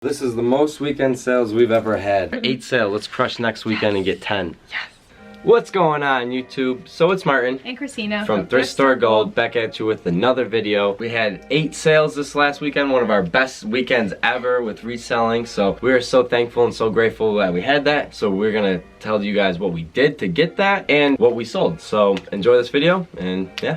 This is the most weekend sales we've ever had. 8 sale. Let's crush next weekend and get 10. Yes. What's going on, YouTube? So it's Martin and Kristina from Thrift Store Gold back at you with another video. We had 8 sales this last weekend, one of our best weekends ever with reselling. So we are so thankful and so grateful that we had that. So we're gonna tell you guys what we did to get that and what we sold. So enjoy this video and yeah.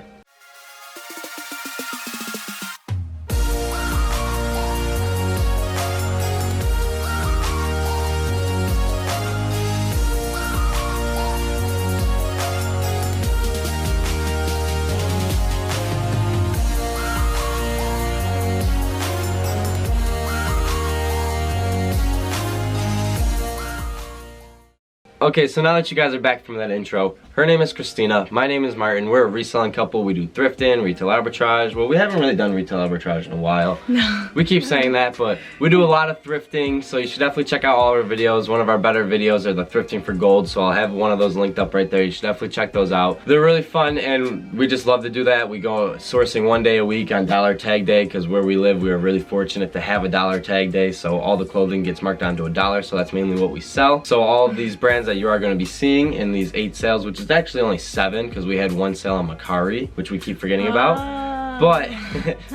Okay, so now that you guys are back from that intro, her name is Kristina, my name is Martin. We're a reselling couple. We do thrifting, retail arbitrage. Well, we haven't really done retail arbitrage in a while. No. We keep saying that, but we do a lot of thrifting, so you should definitely check out all our videos. One of our better videos are the Thrifting for Gold, so I'll have one of those linked up right there. You should definitely check those out. They're really fun, and we just love to do that. We go sourcing one day a week on Dollar Tag Day, because where we live, we are really fortunate to have a Dollar Tag Day, so all the clothing gets marked down to $1, so that's mainly what we sell. So all of these brands that you are going to be seeing in these 8 sales, which is actually only 7 because we had 1 sale on mercari, which we keep forgetting about. But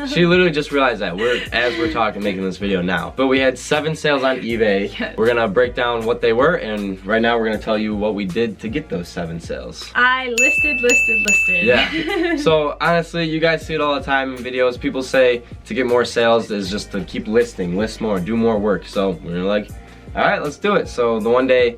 she literally just realized that as we're talking, making this video now. But we had 7 sales on eBay. Yes. We're gonna break down what they were, and right now we're gonna tell you what we did to get those 7 sales. I listed. Yeah. So honestly, you guys see it all the time in videos. People say to get more sales is just to keep listing, list more, do more work. So we're like, all right, let's do it. So the one day,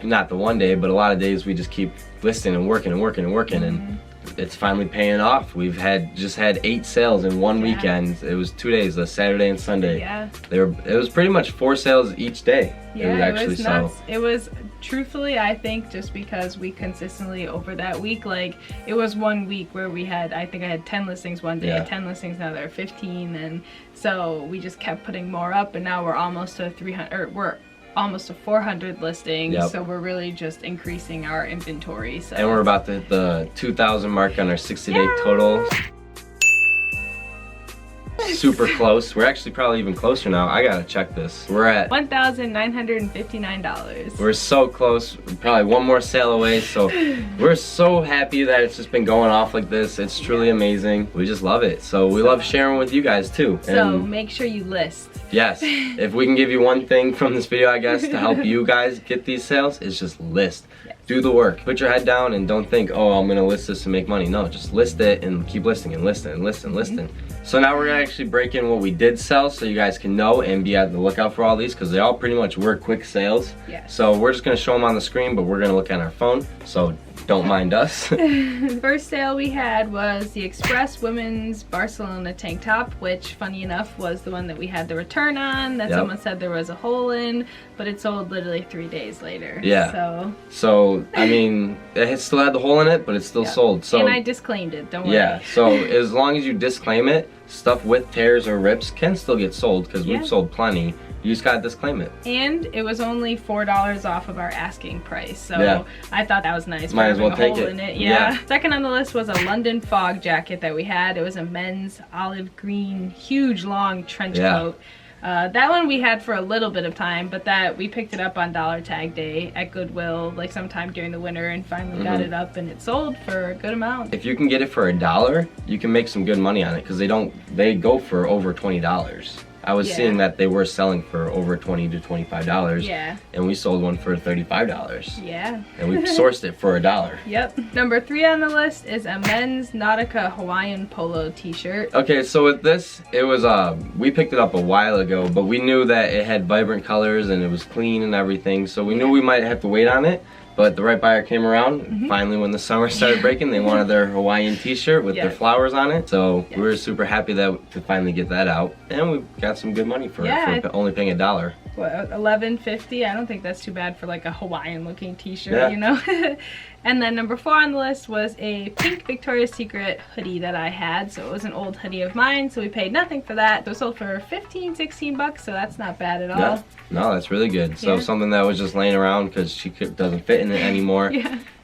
not the one day, but a lot of days we just keep listing and working and it's finally paying off. We've just had 8 sales in one weekend. It was 2 days, a Saturday and Sunday. Yeah. It was pretty much 4 sales each day. Yeah, it was nuts. It was, truthfully, I think just because we consistently over that week, like it was one week where we had, I think I had 10 listings one day, I had 10 listings, now there are 15, and so we just kept putting more up, and now we're almost to 300, or we're almost to 400 listings. So we're really just increasing our inventory. So and we're about to hit the 2,000 mark on our 60-day total. Super close. We're actually probably even closer now. I gotta check this. We're at $1,959. We're so close. Probably one more sale away. So we're so happy that it's just been going off like this. It's truly amazing. We just love it. So we love sharing with you guys too. So make sure you list. Yes. If we can give you one thing from this video, I guess, to help you guys get these sales, is just list. Yes. Do the work. Put your head down and don't think, oh, I'm gonna list this to make money. No, just list it and keep listing and listing and listing and listing. So now we're gonna actually break in what we did sell so you guys can know and be at the lookout for all these, because they all pretty much were quick sales. Yes. So we're just gonna show them on the screen, but we're gonna look at our phone, so don't mind us. First sale we had was the Express Women's Barcelona tank top, which funny enough was the one that we had the return on, that someone said there was a hole in, but it sold literally 3 days later. Yeah. So I mean, it still had the hole in it, but it's still sold. So and I disclaimed it, don't worry. Yeah, so as long as you disclaim it, stuff with tears or rips can still get sold, because we've sold plenty. You just gotta disclaim it. And it was only $4 off of our asking price, so I thought that was nice. Might as well take it. Yeah. Second on the list was a London fog jacket that we had. It was a men's olive green, huge long trench coat. That one we had for a little bit of time, but that we picked it up on Dollar Tag Day at Goodwill, like sometime during the winter, and finally got it up, and it sold for a good amount. If you can get it for $1, you can make some good money on it, because they go for over $20. I was seeing that they were selling for over $20 to $25. Yeah. And we sold one for $35. Yeah. And we sourced it for $1. Yep. Number 3 on the list is a men's Nautica Hawaiian polo t-shirt. Okay, so with this, it was we picked it up a while ago, but we knew that it had vibrant colors and it was clean and everything, so we knew we might have to wait on it. But the right buyer came around. Finally, when the summer started breaking, they wanted their Hawaiian t-shirt with their flowers on it. So we were super happy to finally get that out. And we got some good money for it, for only paying $1. What, $11.50? I don't think that's too bad for like a Hawaiian looking t-shirt, you know? And then number 4 on the list was a pink Victoria's Secret hoodie that I had. So it was an old hoodie of mine, so we paid nothing for that. It sold for 15, 16 bucks, so that's not bad at all. No, that's really good. So something that was just laying around because she doesn't fit in it anymore.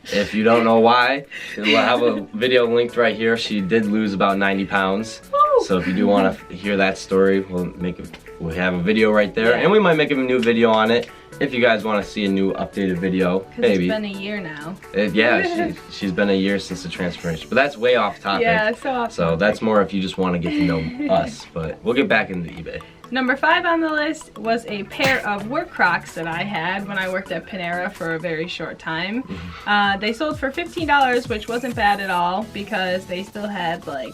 If you don't know why, we'll have a video linked right here. She did lose about 90 pounds. So if you do want to hear that story, we'll make a we have a video right there, and we might make a new video on it if you guys want to see a new updated video. Maybe. It's been a year now. Yeah, she's been a year since the transformation, but that's way off topic. Yeah, so off So topic. that's more if you just want to get to know us, but we'll get back into eBay. Number 5 on the list was a pair of work Crocs that I had when I worked at Panera for a very short time. They sold for $15, which wasn't bad at all because they still had like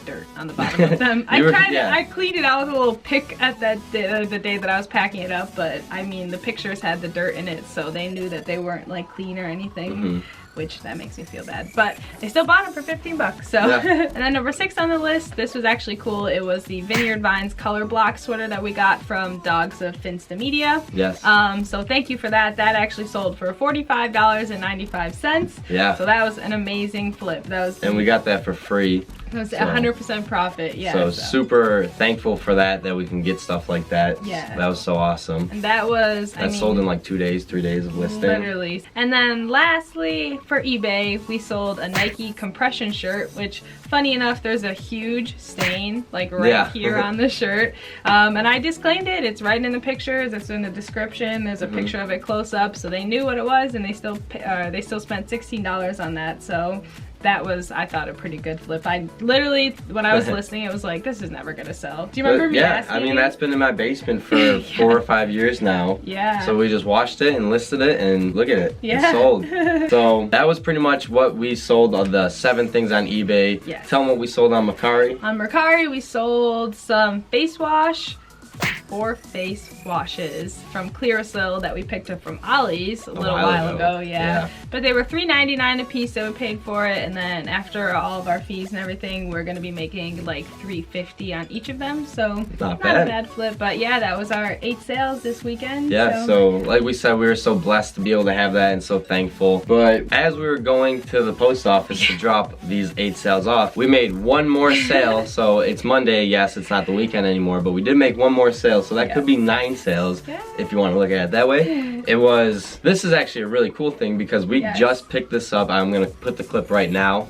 dirt on the bottom of them. I cleaned it out with a little pick at the day that I was packing it up, but I mean the pictures had the dirt in it, so they knew that they weren't like clean or anything. Which that makes me feel bad, but they still bought them for $15. So, and then number 6 on the list, this was actually cool. It was the Vineyard Vines color block sweater that we got from Dogs of Finsta Media. Yes. So thank you for that. That actually sold for $45.95. Yeah. So that was an amazing flip. That was. And we got that for free. It was 100% profit. Yeah. So super thankful for that we can get stuff like that. Yeah. That was so awesome. And that was. That sold in like 2 days, 3 days of listing. Literally. And then lastly, for eBay, we sold a Nike compression shirt, which funny enough, there's a huge stain like right here on the shirt. And I disclaimed it. It's right in the pictures. It's in the description. There's a picture of it close up, so they knew what it was, and they still spent $16 on that. So that was, I thought, a pretty good flip. I literally, when I was listening, it was like, this is never gonna sell. Do you remember me asking? I mean, that's been in my basement for 4 or 5 years now. Yeah. So we just washed it and listed it, and look at it. Yeah. It sold. So that was pretty much what we sold of the 7 things on eBay. Yes. Tell them what we sold on Mercari. On Mercari, we sold some face wash. 4 face washes from Clearasil that we picked up from Ollie's a little while ago. Yeah. But they were $3.99 a piece that we paid for it, and then after all of our fees and everything, we're gonna be making like $3.50 on each of them. So not a bad flip. But yeah, that was our 8 sales this weekend. Yeah, so like we said, we were so blessed to be able to have that and so thankful. But as we were going to the post office to drop these 8 sales off, we made one more sale. So it's Monday, yes, it's not the weekend anymore, but we did make one more sale. So that could be 9 sales if you want to look at it that way. This is actually a really cool thing because we just picked this up. I'm going to put the clip right now.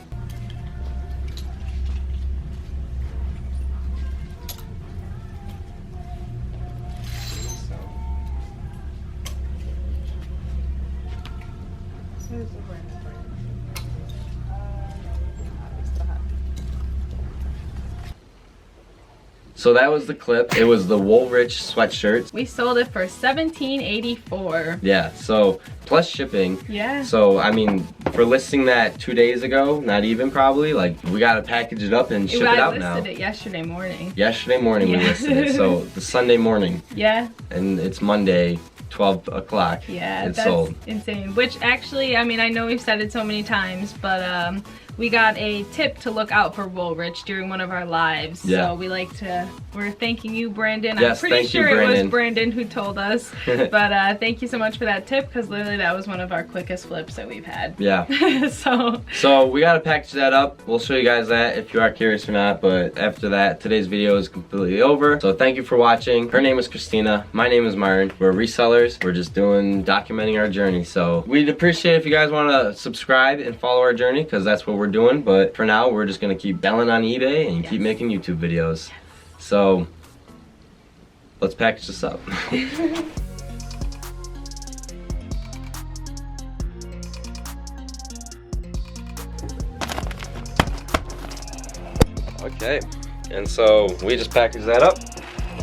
So that was the clip. It was the Woolrich sweatshirt. We sold it for $17.84. Yeah, so plus shipping. Yeah. So I mean, for listing that 2 days ago, not even probably, like we gotta package it up and ship it out now. I listed it yesterday morning. Yesterday morning we listed it. So the Sunday morning. Yeah. And it's Monday, 12 o'clock. Yeah, it's that's sold. Insane. Which actually, I mean, I know we've said it so many times, but we got a tip to look out for Woolrich during one of our lives. Yeah. So we're thanking you, Brandon. Yes, I'm pretty sure Brandon. it was Brandon who told us. But thank you so much for that tip, because literally that was one of our quickest flips that we've had. Yeah. So we gotta package that up. We'll show you guys that if you are curious or not. But after that, today's video is completely over. So thank you for watching. Her name is Kristina. My name is Martin. We're resellers. We're just documenting our journey. So we'd appreciate if you guys want to subscribe and follow our journey, because that's what we're doing. But for now, we're just gonna keep selling on eBay and keep making YouTube videos. So let's package this up. Okay, and so we just packaged that up.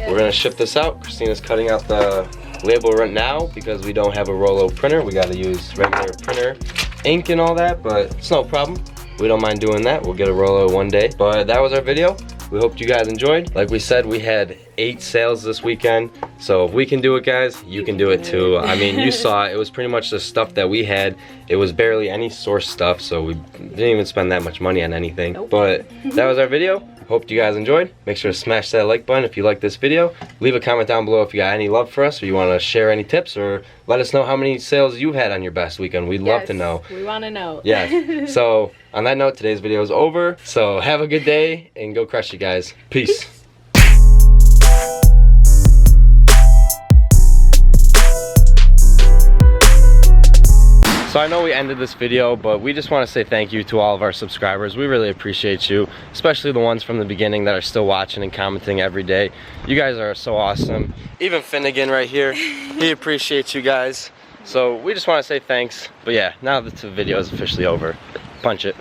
We're gonna ship this out. Kristina's cutting out the label right now because we don't have a Rolo printer. We gotta use regular printer ink and all that, but it's no problem. We don't mind doing that. We'll get a Rolo one day. But that was our video. We hope you guys enjoyed. Like we said, we had 8 sales this weekend. So if we can do it, guys, you can do it too. I mean, you saw it was pretty much the stuff that we had. It was barely any source stuff, so we didn't even spend that much money on anything. Nope. But that was our video. Hope you guys enjoyed. Make sure to smash that like button if you like this video. Leave a comment down below if you got any love for us, or you want to share any tips, or let us know how many sales you had on your best weekend. We'd love to know. We want to know. Yeah. So on that note, today's video is over. So have a good day and go crush it, guys. Peace. So I know we ended this video, but we just want to say thank you to all of our subscribers. We really appreciate you, especially the ones from the beginning that are still watching and commenting every day. You guys are so awesome. Even Finnegan right here, he appreciates you guys. So we just want to say thanks. But yeah, now that the video is officially over, punch it.